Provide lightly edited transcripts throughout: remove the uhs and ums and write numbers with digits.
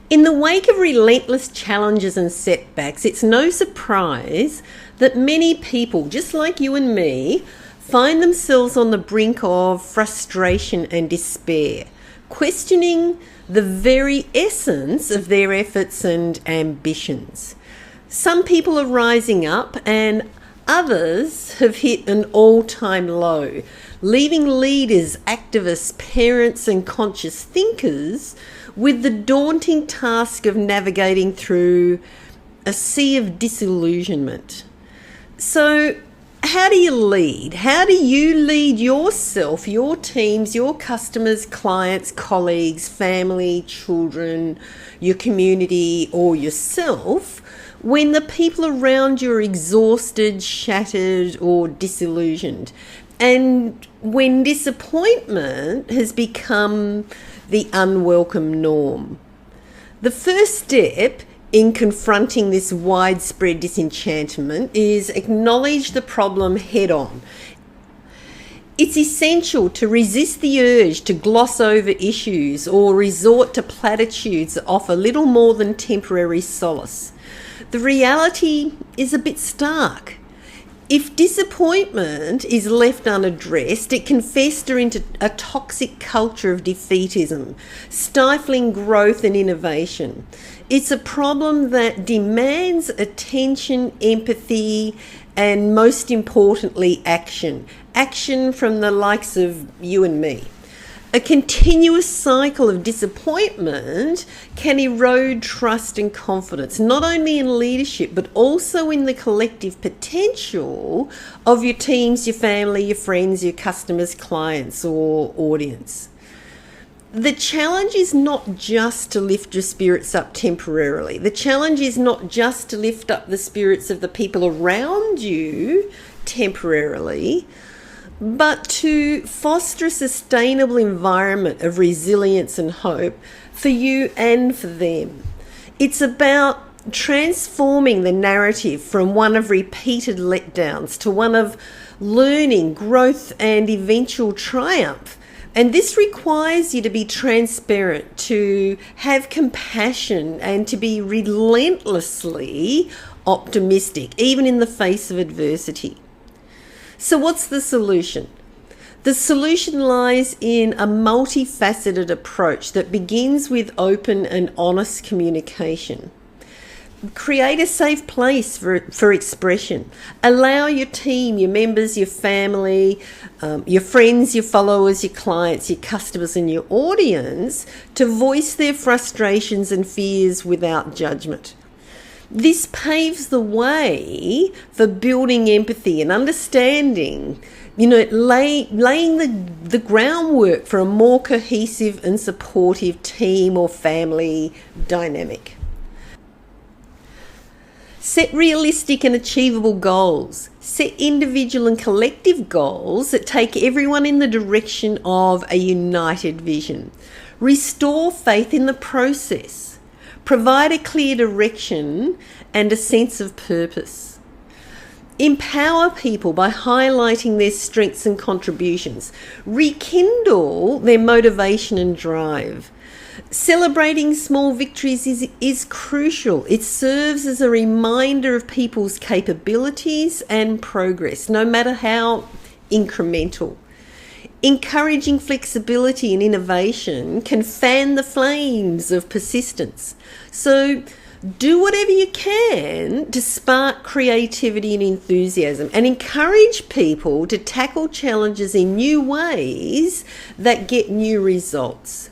In the wake of relentless challenges and setbacks, it's no surprise that many people, just like you and me, find themselves on the brink of frustration and despair, questioning the very essence of their efforts and ambitions. Some people are rising up and others have hit an all-time low, leaving leaders, activists, parents and conscious thinkers with the daunting task of navigating through a sea of disillusionment. So, how do you lead? How do you lead yourself, your teams, your customers, clients, colleagues, family, children, your community, or yourself when the people around you are exhausted, shattered, or disillusioned? And when disappointment has become the unwelcome norm. The first step in confronting this widespread disenchantment is acknowledge the problem head on. It's essential to resist the urge to gloss over issues or resort to platitudes that offer little more than temporary solace. The reality is a bit stark. If disappointment is left unaddressed, it can fester into a toxic culture of defeatism, stifling growth and innovation. It's a problem that demands attention, empathy, and most importantly, action. Action from the likes of you and me. A continuous cycle of disappointment can erode trust and confidence, not only in leadership, but also in the collective potential of your teams, your family, your friends, your customers, clients, or audience. The challenge is not just to lift your spirits up temporarily. The challenge is not just to lift up the spirits of the people around you temporarily, but to foster a sustainable environment of resilience and hope for you and for them. It's about transforming the narrative from one of repeated letdowns to one of learning, growth, and eventual triumph. And this requires you to be transparent, to have compassion, and to be relentlessly optimistic, even in the face of adversity. So what's the solution? The solution lies in a multifaceted approach that begins with open and honest communication. Create a safe place for expression. Allow your team, your members, your family, your friends, your followers, your clients, your customers and your audience to voice their frustrations and fears without judgment. This paves the way for building empathy and understanding, laying the groundwork for a more cohesive and supportive team or family dynamic. Set realistic and achievable goals. Set individual and collective goals that take everyone in the direction of a united vision. Restore faith in the process. Provide a clear direction and a sense of purpose. Empower people by highlighting their strengths and contributions. Rekindle their motivation and drive. Celebrating small victories is crucial. It serves as a reminder of people's capabilities and progress, no matter how incremental. Encouraging flexibility and innovation can fan the flames of persistence. So do whatever you can to spark creativity and enthusiasm, and encourage people to tackle challenges in new ways that get new results.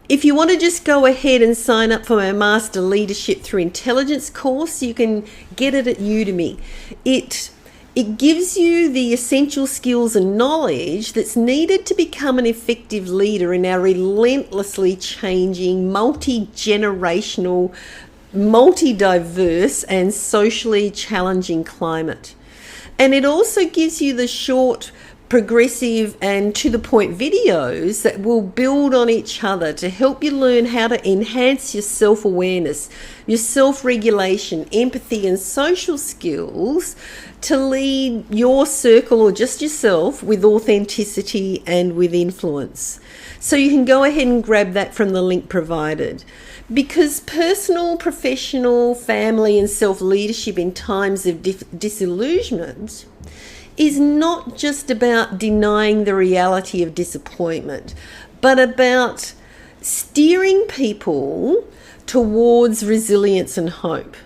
If you want to just go ahead and sign up for my Master Leadership Through Intelligence course, you can get it at Udemy. It gives you the essential skills and knowledge that's needed to become an effective leader in our relentlessly changing, multi-generational, multi-diverse and socially challenging climate. And it also gives you the short, progressive and to-the-point videos that will build on each other to help you learn how to enhance your self-awareness, your self-regulation, empathy and social skills to lead your circle or just yourself with authenticity and with influence. So you can go ahead and grab that from the link provided. Because personal, professional, family and self-leadership in times of disillusionment is not just about denying the reality of disappointment, but about steering people towards resilience and hope.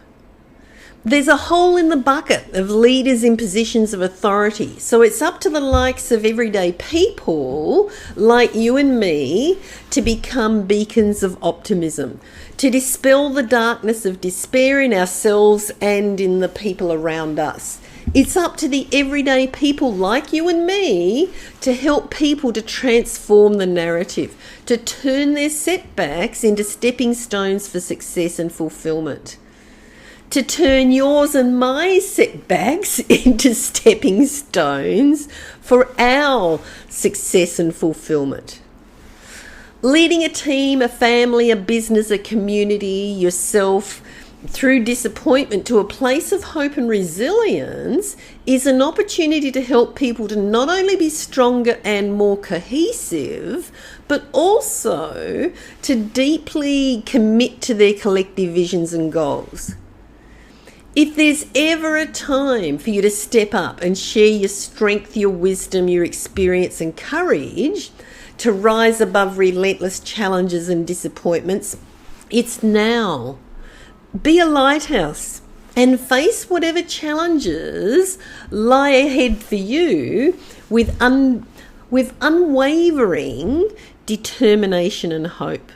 There's a hole in the bucket of leaders in positions of authority. So it's up to the likes of everyday people like you and me to become beacons of optimism, to dispel the darkness of despair in ourselves and in the people around us. It's up to the everyday people like you and me to help people to transform the narrative, to turn their setbacks into stepping stones for success and fulfillment. To turn yours and my setbacks into stepping stones for our success and fulfillment. Leading a team, a family, a business, a community, yourself through disappointment to a place of hope and resilience is an opportunity to help people to not only be stronger and more cohesive, but also to deeply commit to their collective visions and goals. If there's ever a time for you to step up and share your strength, your wisdom, your experience and courage to rise above relentless challenges and disappointments, it's now. Be a lighthouse and face whatever challenges lie ahead for you with unwavering determination and hope.